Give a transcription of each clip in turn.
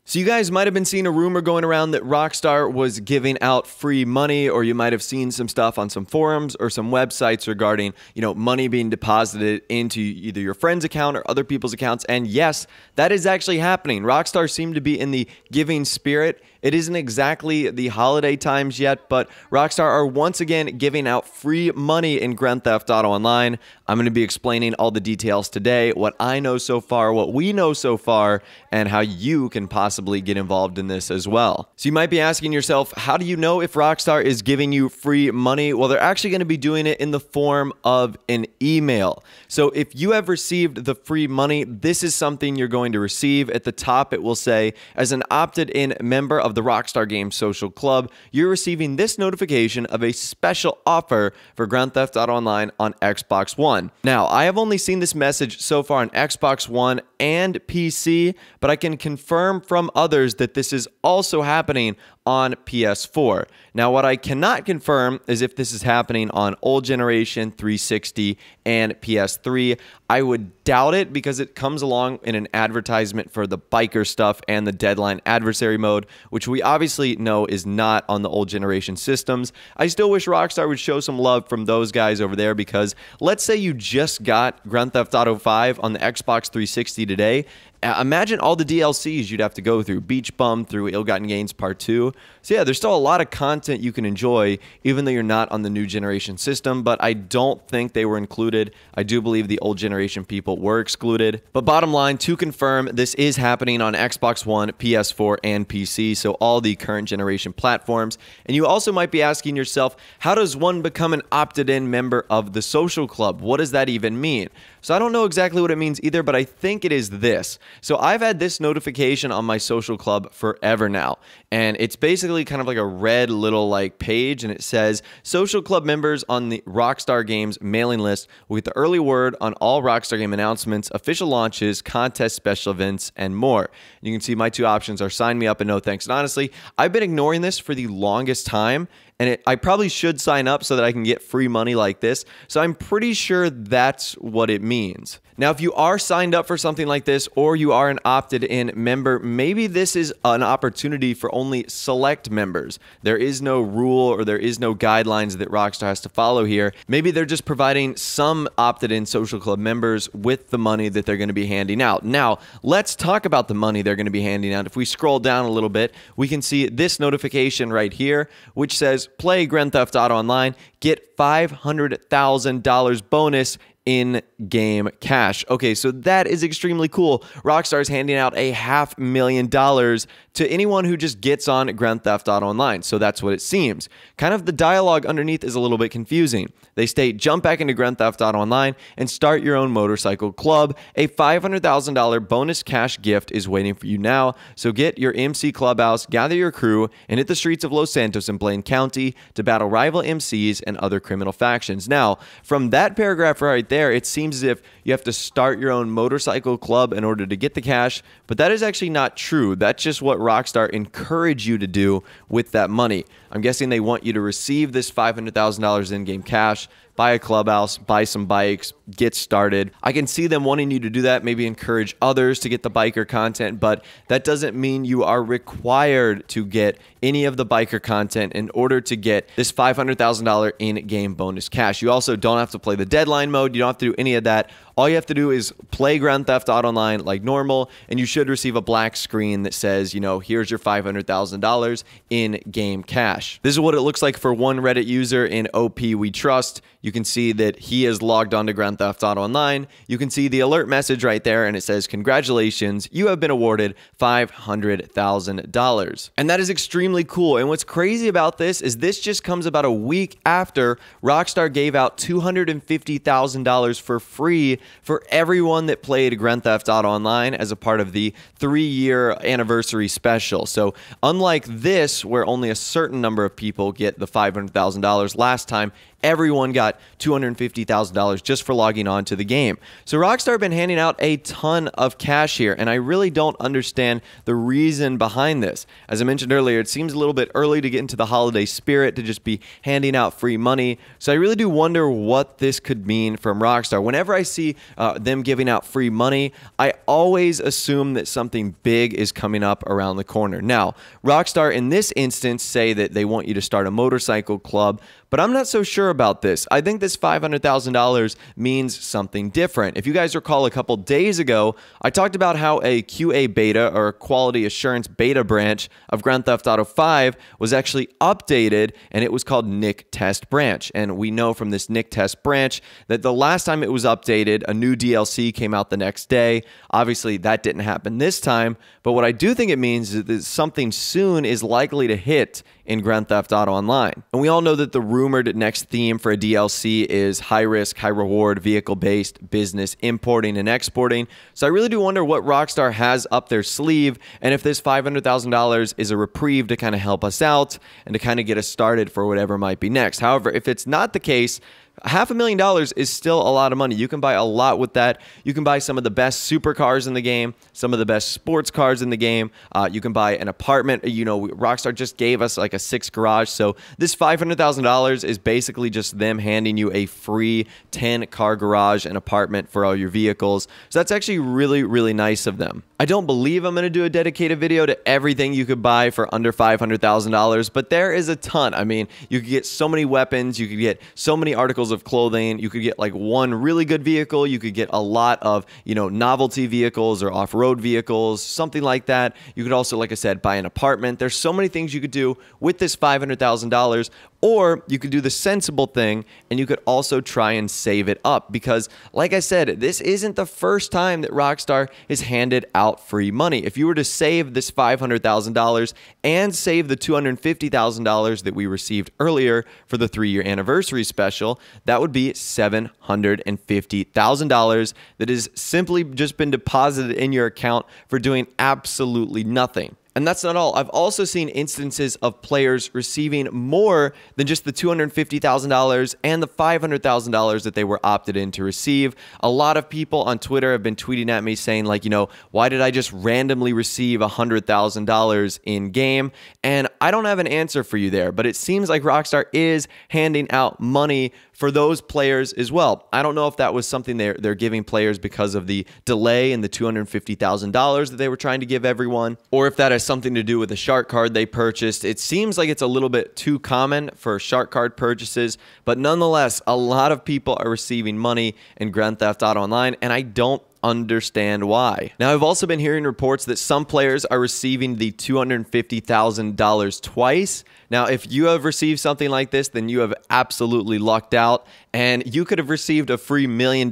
So you guys might have been seeing a rumor going around that Rockstar was giving out free money, or you might have seen some stuff on some forums or some websites regarding, money being deposited into either your friend's account or other people's accounts. And yes, that is actually happening. Rockstar seemed to be in the giving spirit. It isn't exactly the holiday times yet, but Rockstar are once again giving out free money in Grand Theft Auto Online. I'm going to be explaining all the details today, what I know so far, what we know so far, and how you can possibly get involved in this as well. So you might be asking yourself, how do you know if Rockstar is giving you free money? Well, they're actually going to be doing it in the form of an email. So if you have received the free money, this is something you're going to receive. At the top, it will say, as an opted-in member of the Rockstar Games Social Club, you're receiving this notification of a special offer for Grand Theft Auto Online on Xbox One. Now, I have only seen this message so far on Xbox One and PC, but I can confirm from others that this is also happening on PS4. Now, what I cannot confirm is if this is happening on old generation, 360, and PS3. I would doubt it because it comes along in an advertisement for the biker stuff and the Deadline adversary mode, which we obviously know is not on the old generation systems. I still wish Rockstar would show some love from those guys over there, because let's say you just got Grand Theft Auto 5 on the Xbox 360 today. Imagine all the DLCs you'd have to go through. Beach Bum through Ill-Gotten Gains Part 2. So yeah, there's still a lot of content you can enjoy, even though you're not on the new generation system, but I don't think they were included. I do believe the old generation people were excluded. But bottom line, to confirm, this is happening on Xbox One, PS4, and PC, so all the current generation platforms. And you also might be asking yourself, how does one become an opted-in member of the social club? What does that even mean? So I don't know exactly what it means either, but I think it is this. So I've had this notification on my social club forever now, and it's basically kind of like a red little page, and it says social club members on the Rockstar Games mailing list will get the early word on all Rockstar Game announcements, official launches, contests, special events, and more. You can see my two options are sign me up and no thanks. And honestly, I've been ignoring this for the longest time, and I probably should sign up so that I can get free money like this. So I'm pretty sure that's what it means. Now, if you are signed up for something like this, or you are an opted-in member, maybe this is an opportunity for only select members. There is no rule or there is no guidelines that Rockstar has to follow here. Maybe they're just providing some opted-in social club members with the money that they're going to be handing out. Now, let's talk about the money they're going to be handing out. If we scroll down a little bit, we can see this notification right here, which says, play Grand Theft Auto Online, get $500,000 bonus in-game cash. Okay, so that is extremely cool. Rockstar is handing out $500,000 to anyone who just gets on Grand Theft Auto Online. So that's what it seems. Kind of the dialogue underneath is a little bit confusing. They state, jump back into Grand Theft Auto Online and start your own motorcycle club. A $500,000 bonus cash gift is waiting for you now. So get your MC Clubhouse, gather your crew, and hit the streets of Los Santos and Blaine County to battle rival MCs and other criminal factions. Now, from that paragraph right there, it seems as if you have to start your own motorcycle club in order to get the cash, but that is actually not true. That's just what Rockstar encourage you to do with that money. I'm guessing they want you to receive this $500,000 in-game cash, buy a clubhouse, buy some bikes, get started. I can see them wanting you to do that, maybe encourage others to get the biker content, but that doesn't mean you are required to get any of the biker content in order to get this $500,000 in-game bonus cash. You also don't have to play the Deadline mode. You don't have to do any of that. All you have to do is play Grand Theft Auto Online like normal, and you should receive a black screen that says, here's your $500,000 in-game cash. This is what it looks like for one Reddit user in OP We Trust. You can see that he is logged on to Grand Theft Auto Online. You can see the alert message right there, and it says, congratulations, you have been awarded $500,000. And that is extremely cool. And what's crazy about this is this just comes about a week after Rockstar gave out $250,000 for free for everyone that played Grand Theft Auto Online as a part of the 3-year anniversary special. So unlike this, where only a certain number of people get the $500,000, last time Everyone got $250,000 just for logging on to the game. So Rockstar have been handing out a ton of cash here, and I really don't understand the reason behind this. As I mentioned earlier, it seems a little bit early to get into the holiday spirit to just be handing out free money. So I really do wonder what this could mean from Rockstar. Whenever I see them giving out free money, I always assume that something big is coming up around the corner. Now, Rockstar in this instance say that they want you to start a motorcycle club, but I'm not so sure about this. I think this $500,000 means something different. If you guys recall, a couple days ago, I talked about how a QA beta, or quality assurance beta branch of Grand Theft Auto 5 was actually updated, and it was called Nick Test Branch. And we know from this Nick Test Branch that the last time it was updated, a new DLC came out the next day. Obviously, that didn't happen this time, but what I do think it means is that something soon is likely to hit in Grand Theft Auto Online. And we all know that the rumored next theme for a DLC is high risk, high reward, vehicle-based business importing and exporting. So I really do wonder what Rockstar has up their sleeve, and if this $500,000 is a reprieve to kind of help us out and to kind of get us started for whatever might be next. However, if it's not the case, $500,000 is still a lot of money. You can buy a lot with that. You can buy some of the best supercars in the game, some of the best sports cars in the game. You can buy an apartment. You know, Rockstar just gave us like a 6 garage. So this $500,000 is basically just them handing you a free 10-car garage and apartment for all your vehicles. So that's actually really, really nice of them. I don't believe I'm going to do a dedicated video to everything you could buy for under $500,000, but there is a ton. I mean, you could get so many weapons, you could get so many articles of clothing, you could get like one really good vehicle, you could get a lot of, you know, novelty vehicles or off-road vehicles, something like that. You could also, like I said, buy an apartment. There's so many things you could do with this $500,000. Or you could do the sensible thing, and you could also try and save it up, because like I said, this isn't the first time that Rockstar has handed out free money. If you were to save this $500,000 and save the $250,000 that we received earlier for the 3-year anniversary special, that would be $750,000 that has simply just been deposited in your account for doing absolutely nothing. And that's not all. I've also seen instances of players receiving more than just the $250,000 and the $500,000 that they were opted in to receive. A lot of people on Twitter have been tweeting at me saying, like, you know, why did I just randomly receive $100,000 in game? And I don't have an answer for you there, but it seems like Rockstar is handing out money for those players as well. I don't know if that was something they're giving players because of the delay in the $250,000 that they were trying to give everyone, or if that has something to do with the shark card they purchased. It seems like it's a little bit too common for shark card purchases, but nonetheless, a lot of people are receiving money in Grand Theft Auto Online, and I don't understand why. Now, I've also been hearing reports that some players are receiving the $250,000 twice. Now, if you have received something like this, then you have absolutely lucked out, and you could have received a free $1 million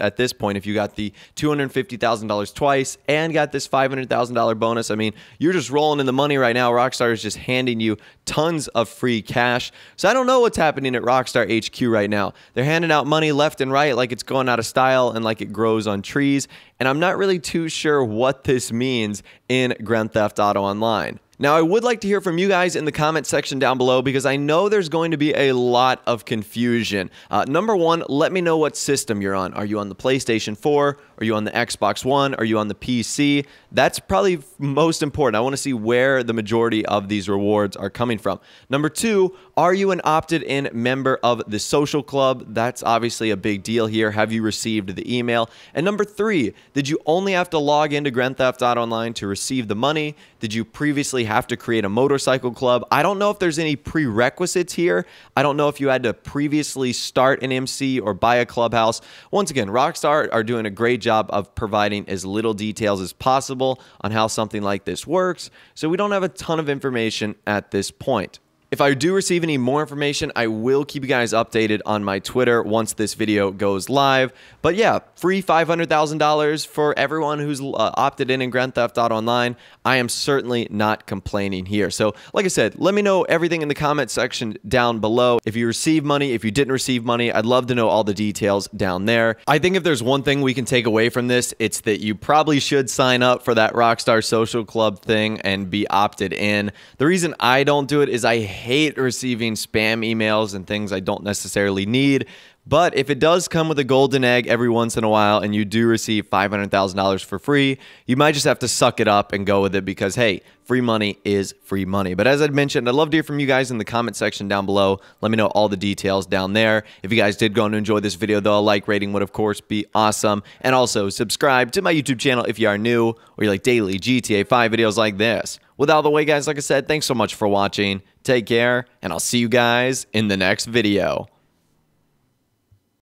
at this point if you got the $250,000 twice and got this $500,000 bonus. I mean, you're just rolling in the money right now. Rockstar is just handing you tons of free cash. So I don't know what's happening at Rockstar HQ right now. They're handing out money left and right like it's going out of style and like it grows on trees, and I'm not really too sure what this means in Grand Theft Auto Online. Now, I would like to hear from you guys in the comment section down below, because I know there's going to be a lot of confusion. Number one, let me know what system you're on. Are you on the PlayStation 4? Are you on the Xbox One? Are you on the PC? That's probably most important. I want to see where the majority of these rewards are coming from. Number two, are you an opted-in member of the social club? That's obviously a big deal here. Have you received the email? And number three, did you only have to log into Grand Theft Auto Online to receive the money? Did you previously have to create a motorcycle club? I don't know if there's any prerequisites here. I don't know if you had to previously start an MC or buy a clubhouse. Once again, Rockstar are doing a great job of providing as little details as possible on how something like this works, so we don't have a ton of information at this point. If I do receive any more information, I will keep you guys updated on my Twitter once this video goes live. But yeah, free $500,000 for everyone who's opted in Grand Theft Auto Online. I am certainly not complaining here. So like I said, let me know everything in the comment section down below. If you received money, if you didn't receive money, I'd love to know all the details down there. I think if there's one thing we can take away from this, it's that you probably should sign up for that Rockstar Social Club thing and be opted in. The reason I don't do it is I hate receiving spam emails and things I don't necessarily need. But if it does come with a golden egg every once in a while and you do receive $500,000 for free, you might just have to suck it up and go with it because, hey, free money is free money. But as I'd mentioned, I'd love to hear from you guys in the comment section down below. Let me know all the details down there. If you guys did go and enjoy this video, though, a like rating would, of course, be awesome. And also, subscribe to my YouTube channel if you are new or you like daily GTA 5 videos like this. With all the way, guys, like I said, thanks so much for watching. Take care, and I'll see you guys in the next video.